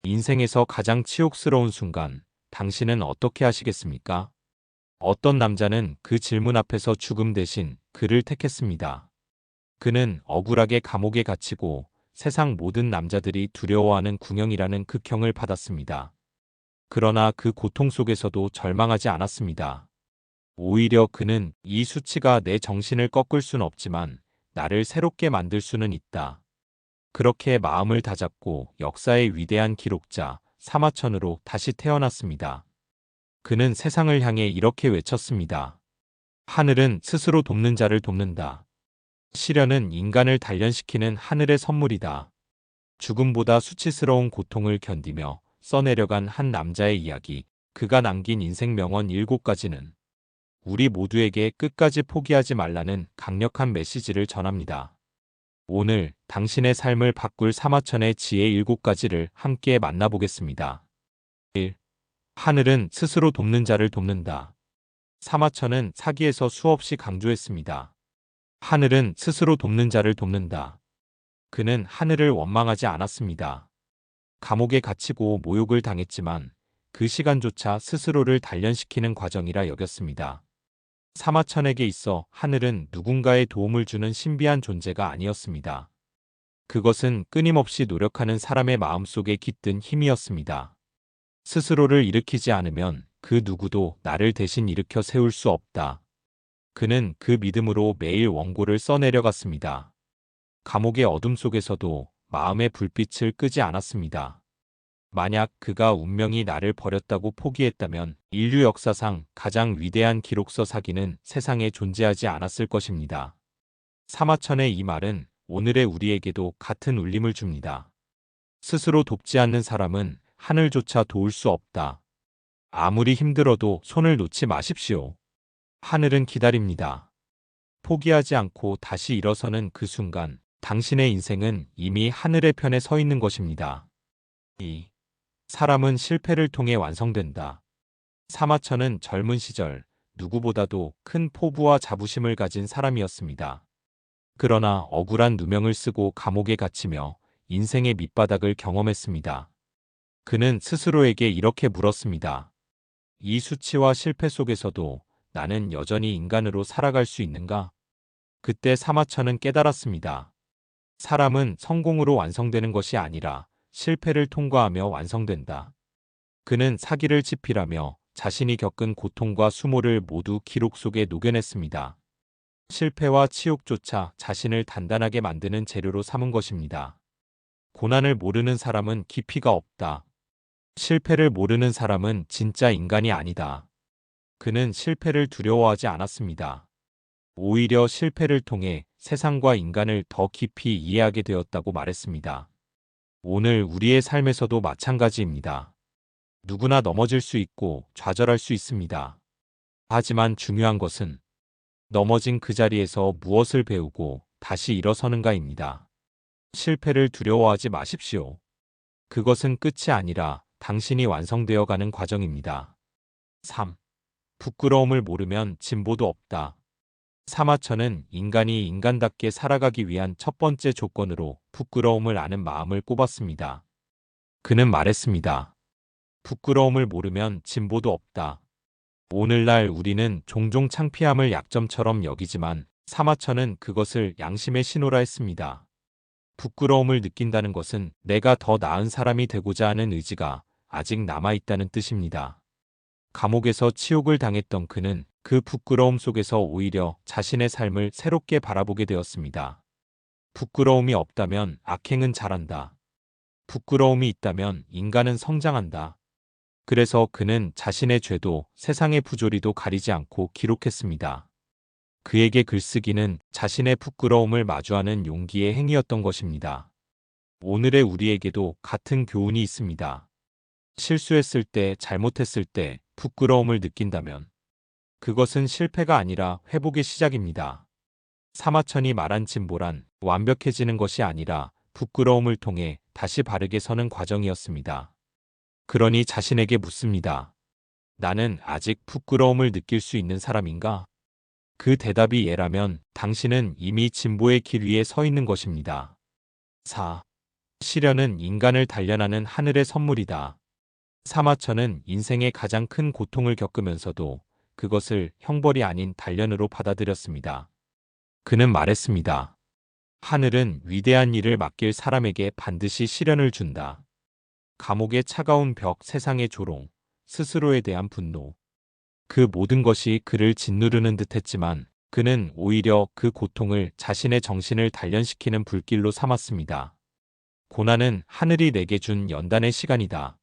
인생에서 가장 치욕스러운 순간, 당신은 어떻게 하시겠습니까? 어떤 남자는 그 질문 앞에서 죽음 대신 그를 택했습니다. 그는 억울하게 감옥에 갇히고 세상 모든 남자들이 두려워하는 궁형이라는 극형을 받았습니다. 그러나 그 고통 속에서도 절망하지 않았습니다. 오히려 그는 이 수치가 내 정신을 꺾을 순 없지만 나를 새롭게 만들 수는 있다. 그렇게 마음을 다잡고 역사의 위대한 기록자 사마천으로 다시 태어났습니다. 그는 세상을 향해 이렇게 외쳤습니다. 하늘은 스스로 돕는 자를 돕는다. 시련은 인간을 단련시키는 하늘의 선물이다. 죽음보다 수치스러운 고통을 견디며 써내려간 한 남자의 이야기, 그가 남긴 인생 명언 7가지는 우리 모두에게 끝까지 포기하지 말라는 강력한 메시지를 전합니다. 오늘 당신의 삶을 바꿀 사마천의 지혜 7가지를 함께 만나보겠습니다. 1. 하늘은 스스로 돕는 자를 돕는다. 사마천은 사기에서 수없이 강조했습니다. 하늘은 스스로 돕는 자를 돕는다. 그는 하늘을 원망하지 않았습니다. 감옥에 갇히고 모욕을 당했지만 그 시간조차 스스로를 단련시키는 과정이라 여겼습니다. 사마천에게 있어 하늘은 누군가의 도움을 주는 신비한 존재가 아니었습니다. 그것은 끊임없이 노력하는 사람의 마음속에 깃든 힘이었습니다. 스스로를 일으키지 않으면 그 누구도 나를 대신 일으켜 세울 수 없다. 그는 그 믿음으로 매일 원고를 써내려갔습니다. 감옥의 어둠 속에서도 마음의 불빛을 끄지 않았습니다. 만약 그가 운명이 나를 버렸다고 포기했다면 인류 역사상 가장 위대한 기록서 사기는 세상에 존재하지 않았을 것입니다. 사마천의 이 말은 오늘의 우리에게도 같은 울림을 줍니다. 스스로 돕지 않는 사람은 하늘조차 도울 수 없다. 아무리 힘들어도 손을 놓지 마십시오. 하늘은 기다립니다. 포기하지 않고 다시 일어서는 그 순간 당신의 인생은 이미 하늘의 편에 서 있는 것입니다. 2. 사람은 실패를 통해 완성된다. 사마천은 젊은 시절 누구보다도 큰 포부와 자부심을 가진 사람이었습니다. 그러나 억울한 누명을 쓰고 감옥에 갇히며 인생의 밑바닥을 경험했습니다. 그는 스스로에게 이렇게 물었습니다. 이 수치와 실패 속에서도 나는 여전히 인간으로 살아갈 수 있는가? 그때 사마천은 깨달았습니다. 사람은 성공으로 완성되는 것이 아니라 실패를 통과하며 완성된다. 그는 사기를 지필하며 자신이 겪은 고통과 수모를 모두 기록 속에 녹여냈습니다. 실패와 치욕조차 자신을 단단하게 만드는 재료로 삼은 것입니다. 고난을 모르는 사람은 깊이가 없다. 실패를 모르는 사람은 진짜 인간이 아니다. 그는 실패를 두려워하지 않았습니다. 오히려 실패를 통해 세상과 인간을 더 깊이 이해하게 되었다고 말했습니다. 오늘 우리의 삶에서도 마찬가지입니다. 누구나 넘어질 수 있고 좌절할 수 있습니다. 하지만 중요한 것은 넘어진 그 자리에서 무엇을 배우고 다시 일어서는가입니다. 실패를 두려워하지 마십시오. 그것은 끝이 아니라 당신이 완성되어 가는 과정입니다. 3. 부끄러움을 모르면 진보도 없다. 사마천은 인간이 인간답게 살아가기 위한 첫 번째 조건으로 부끄러움을 아는 마음을 꼽았습니다. 그는 말했습니다. 부끄러움을 모르면 진보도 없다. 오늘날 우리는 종종 창피함을 약점처럼 여기지만 사마천은 그것을 양심의 신호라 했습니다. 부끄러움을 느낀다는 것은 내가 더 나은 사람이 되고자 하는 의지가 아직 남아있다는 뜻입니다. 감옥에서 치욕을 당했던 그는 그 부끄러움 속에서 오히려 자신의 삶을 새롭게 바라보게 되었습니다. 부끄러움이 없다면 악행은 잘한다. 부끄러움이 있다면 인간은 성장한다. 그래서 그는 자신의 죄도 세상의 부조리도 가리지 않고 기록했습니다. 그에게 글쓰기는 자신의 부끄러움을 마주하는 용기의 행위였던 것입니다. 오늘의 우리에게도 같은 교훈이 있습니다. 실수했을 때, 잘못했을 때 부끄러움을 느낀다면 그것은 실패가 아니라 회복의 시작입니다. 사마천이 말한 진보란 완벽해지는 것이 아니라 부끄러움을 통해 다시 바르게 서는 과정이었습니다. 그러니 자신에게 묻습니다. 나는 아직 부끄러움을 느낄 수 있는 사람인가? 그 대답이 예라면 당신은 이미 진보의 길 위에 서 있는 것입니다. 4. 시련은 인간을 단련하는 하늘의 선물이다. 사마천은 인생의 가장 큰 고통을 겪으면서도 그것을 형벌이 아닌 단련으로 받아들였습니다. 그는 말했습니다. 하늘은 위대한 일을 맡길 사람에게 반드시 시련을 준다. 감옥의 차가운 벽, 세상의 조롱, 스스로에 대한 분노. 그 모든 것이 그를 짓누르는 듯 했지만 그는 오히려 그 고통을 자신의 정신을 단련시키는 불길로 삼았습니다. 고난은 하늘이 내게 준 연단의 시간이다.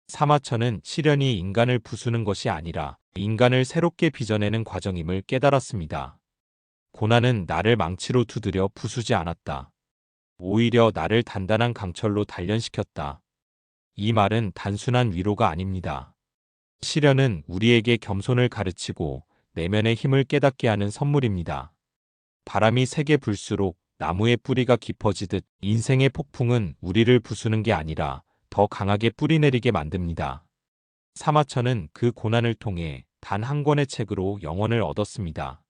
사마천은 시련이 인간을 부수는 것이 아니라 인간을 새롭게 빚어내는 과정임을 깨달았습니다. 고난은 나를 망치로 두드려 부수지 않았다. 오히려 나를 단단한 강철로 단련시켰다. 이 말은 단순한 위로가 아닙니다. 시련은 우리에게 겸손을 가르치고 내면의 힘을 깨닫게 하는 선물입니다. 바람이 세게 불수록 나무의 뿌리가 깊어지듯 인생의 폭풍은 우리를 부수는 게 아니라 더 강하게 뿌리내리게 만듭니다. 사마천은 그 고난을 통해 단 한 권의 책으로 영혼을 얻었습니다.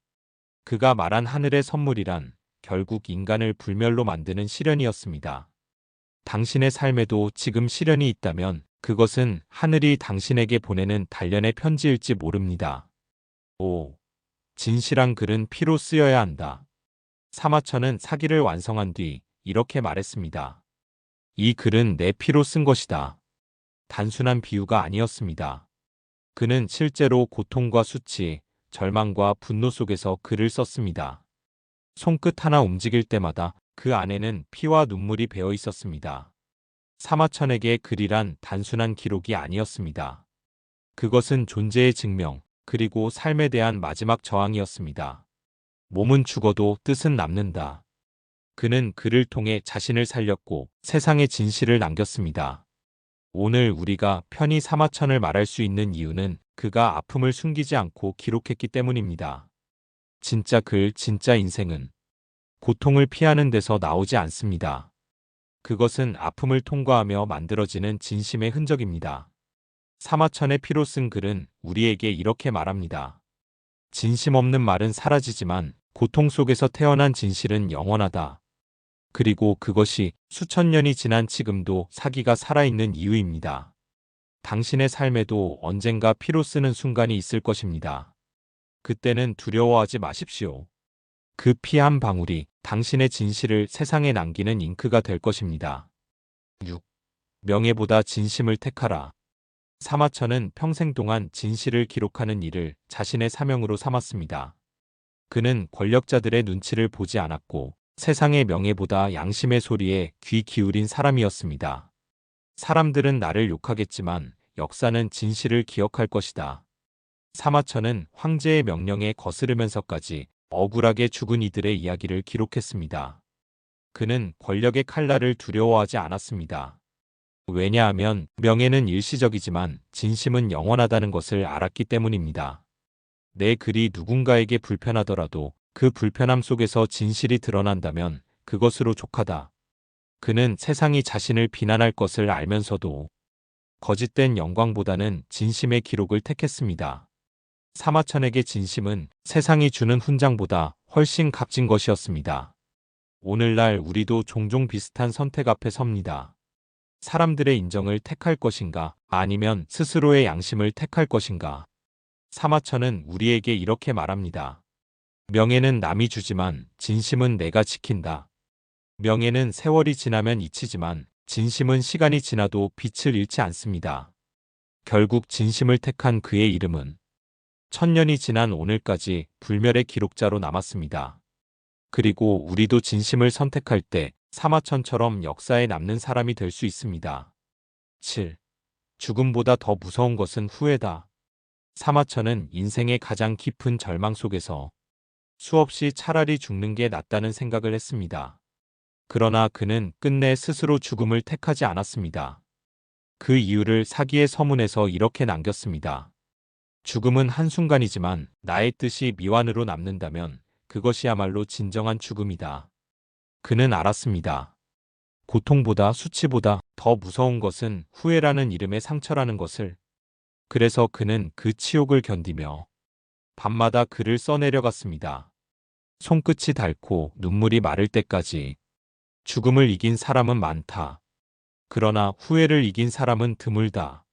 그가 말한 하늘의 선물이란 결국 인간을 불멸로 만드는 시련이었습니다. 당신의 삶에도 지금 시련이 있다면 그것은 하늘이 당신에게 보내는 단련의 편지일지 모릅니다. 5. 진실한 글은 피로 쓰여야 한다. 사마천은 사기를 완성한 뒤 이렇게 말했습니다. 이 글은 내 피로 쓴 것이다. 단순한 비유가 아니었습니다. 그는 실제로 고통과 수치, 절망과 분노 속에서 글을 썼습니다. 손끝 하나 움직일 때마다 그 안에는 피와 눈물이 배어 있었습니다. 사마천에게 글이란 단순한 기록이 아니었습니다. 그것은 존재의 증명, 그리고 삶에 대한 마지막 저항이었습니다. 몸은 죽어도 뜻은 남는다. 그는 글을 통해 자신을 살렸고 세상에 진실을 남겼습니다. 오늘 우리가 편히 사마천을 말할 수 있는 이유는 그가 아픔을 숨기지 않고 기록했기 때문입니다. 진짜 글, 진짜 인생은 고통을 피하는 데서 나오지 않습니다. 그것은 아픔을 통과하며 만들어지는 진심의 흔적입니다. 사마천의 피로 쓴 글은 우리에게 이렇게 말합니다. 진심 없는 말은 사라지지만 고통 속에서 태어난 진실은 영원하다. 그리고 그것이 수천 년이 지난 지금도 사기가 살아있는 이유입니다. 당신의 삶에도 언젠가 피로 쓰는 순간이 있을 것입니다. 그때는 두려워하지 마십시오. 그 피 한 방울이 당신의 진실을 세상에 남기는 잉크가 될 것입니다. 6. 명예보다 진심을 택하라. 사마천은 평생 동안 진실을 기록하는 일을 자신의 사명으로 삼았습니다. 그는 권력자들의 눈치를 보지 않았고 세상의 명예보다 양심의 소리에 귀 기울인 사람이었습니다. 사람들은 나를 욕하겠지만 역사는 진실을 기억할 것이다. 사마천은 황제의 명령에 거스르면서까지 억울하게 죽은 이들의 이야기를 기록했습니다. 그는 권력의 칼날을 두려워하지 않았습니다. 왜냐하면 명예는 일시적이지만 진심은 영원하다는 것을 알았기 때문입니다. 내 글이 누군가에게 불편하더라도 그 불편함 속에서 진실이 드러난다면 그것으로 족하다. 그는 세상이 자신을 비난할 것을 알면서도 거짓된 영광보다는 진심의 기록을 택했습니다. 사마천에게 진심은 세상이 주는 훈장보다 훨씬 값진 것이었습니다. 오늘날 우리도 종종 비슷한 선택 앞에 섭니다. 사람들의 인정을 택할 것인가, 아니면 스스로의 양심을 택할 것인가. 사마천은 우리에게 이렇게 말합니다. 명예는 남이 주지만 진심은 내가 지킨다. 명예는 세월이 지나면 잊히지만 진심은 시간이 지나도 빛을 잃지 않습니다. 결국 진심을 택한 그의 이름은 천년이 지난 오늘까지 불멸의 기록자로 남았습니다. 그리고 우리도 진심을 선택할 때 사마천처럼 역사에 남는 사람이 될 수 있습니다. 7. 죽음보다 더 무서운 것은 후회다. 사마천은 인생의 가장 깊은 절망 속에서 수없이 차라리 죽는 게 낫다는 생각을 했습니다. 그러나 그는 끝내 스스로 죽음을 택하지 않았습니다. 그 이유를 사기의 서문에서 이렇게 남겼습니다. 죽음은 한순간이지만 나의 뜻이 미완으로 남는다면 그것이야말로 진정한 죽음이다. 그는 알았습니다. 고통보다 수치보다 더 무서운 것은 후회라는 이름의 상처라는 것을. 그래서 그는 그 치욕을 견디며 밤마다 글을 써내려갔습니다. 손끝이 닳고 눈물이 마를 때까지. 죽음을 이긴 사람은 많다. 그러나 후회를 이긴 사람은 드물다.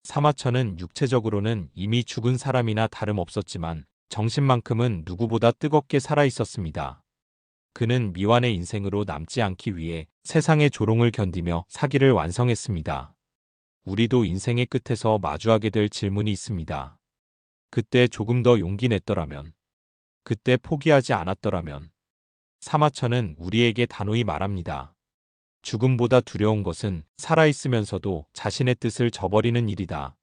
사마천은 육체적으로는 이미 죽은 사람이나 다름없었지만 정신만큼은 누구보다 뜨겁게 살아 있었습니다. 그는 미완의 인생으로 남지 않기 위해 세상의 조롱을 견디며 사기를 완성했습니다. 우리도 인생의 끝에서 마주하게 될 질문이 있습니다. 그때 조금 더 용기 냈더라면, 그때 포기하지 않았더라면. 사마천은 우리에게 단호히 말합니다. 죽음보다 두려운 것은 살아있으면서도 자신의 뜻을 저버리는 일이다.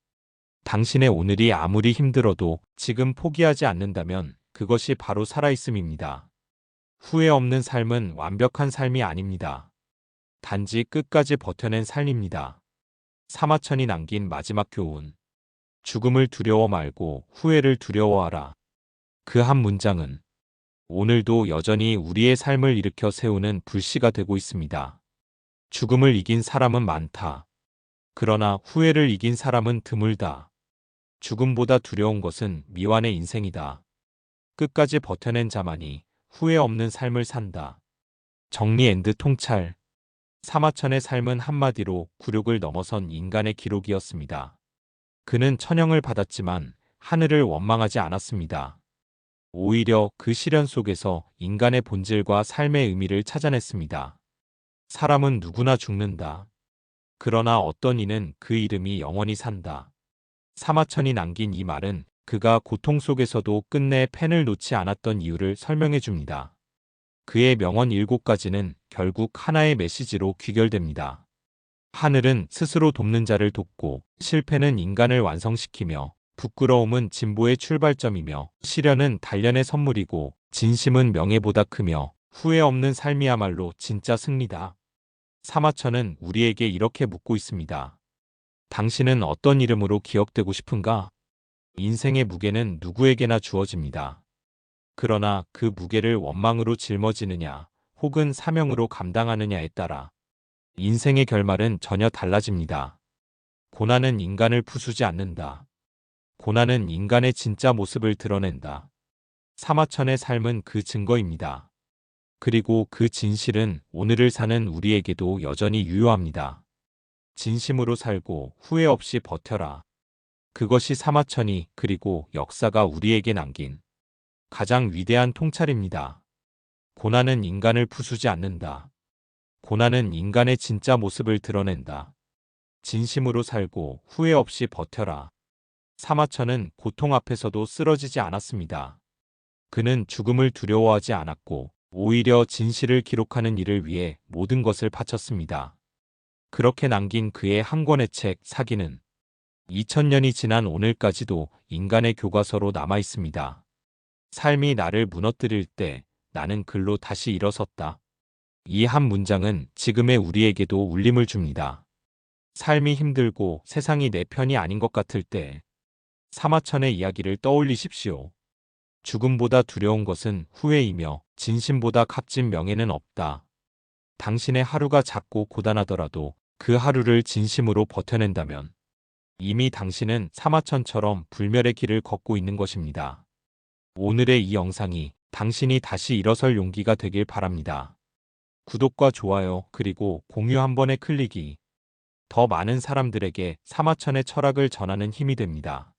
당신의 오늘이 아무리 힘들어도 지금 포기하지 않는다면 그것이 바로 살아있음입니다. 후회 없는 삶은 완벽한 삶이 아닙니다. 단지 끝까지 버텨낸 삶입니다. 사마천이 남긴 마지막 교훈. 죽음을 두려워 말고 후회를 두려워하라. 그 한 문장은 오늘도 여전히 우리의 삶을 일으켜 세우는 불씨가 되고 있습니다. 죽음을 이긴 사람은 많다. 그러나 후회를 이긴 사람은 드물다. 죽음보다 두려운 것은 미완의 인생이다. 끝까지 버텨낸 자만이 후회 없는 삶을 산다. 정리 앤드 통찰. 사마천의 삶은 한마디로 굴욕을 넘어선 인간의 기록이었습니다. 그는 천형을 받았지만 하늘을 원망하지 않았습니다. 오히려 그 시련 속에서 인간의 본질과 삶의 의미를 찾아냈습니다. 사람은 누구나 죽는다. 그러나 어떤 이는 그 이름이 영원히 산다. 사마천이 남긴 이 말은 그가 고통 속에서도 끝내 펜을 놓지 않았던 이유를 설명해 줍니다. 그의 명언 7가지는 결국 하나의 메시지로 귀결됩니다. 하늘은 스스로 돕는 자를 돕고, 실패는 인간을 완성시키며, 부끄러움은 진보의 출발점이며, 시련은 단련의 선물이고, 진심은 명예보다 크며, 후회 없는 삶이야말로 진짜 승리다. 사마천은 우리에게 이렇게 묻고 있습니다. 당신은 어떤 이름으로 기억되고 싶은가? 인생의 무게는 누구에게나 주어집니다. 그러나 그 무게를 원망으로 짊어지느냐, 혹은 사명으로 감당하느냐에 따라 인생의 결말은 전혀 달라집니다. 고난은 인간을 부수지 않는다. 고난은 인간의 진짜 모습을 드러낸다. 사마천의 삶은 그 증거입니다. 그리고 그 진실은 오늘을 사는 우리에게도 여전히 유효합니다. 진심으로 살고 후회 없이 버텨라. 그것이 사마천이 그리고 역사가 우리에게 남긴 가장 위대한 통찰입니다. 고난은 인간을 부수지 않는다. 고난은 인간의 진짜 모습을 드러낸다. 진심으로 살고 후회 없이 버텨라. 사마천은 고통 앞에서도 쓰러지지 않았습니다. 그는 죽음을 두려워하지 않았고 오히려 진실을 기록하는 일을 위해 모든 것을 바쳤습니다. 그렇게 남긴 그의 한 권의 책 사기는 2000년이 지난 오늘까지도 인간의 교과서로 남아 있습니다. 삶이 나를 무너뜨릴 때 나는 글로 다시 일어섰다. 이 한 문장은 지금의 우리에게도 울림을 줍니다. 삶이 힘들고 세상이 내 편이 아닌 것 같을 때 사마천의 이야기를 떠올리십시오. 죽음보다 두려운 것은 후회이며 진심보다 값진 명예는 없다. 당신의 하루가 작고 고단하더라도 그 하루를 진심으로 버텨낸다면 이미 당신은 사마천처럼 불멸의 길을 걷고 있는 것입니다. 오늘의 이 영상이 당신이 다시 일어설 용기가 되길 바랍니다. 구독과 좋아요 그리고 공유 한 번의 클릭이 더 많은 사람들에게 사마천의 철학을 전하는 힘이 됩니다.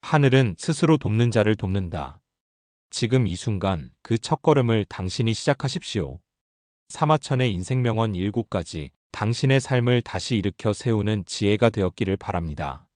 하늘은 스스로 돕는 자를 돕는다. 지금 이 순간 그 첫걸음을 당신이 시작하십시오. 사마천의 인생명언 7가지, 당신의 삶을 다시 일으켜 세우는 지혜가 되었기를 바랍니다.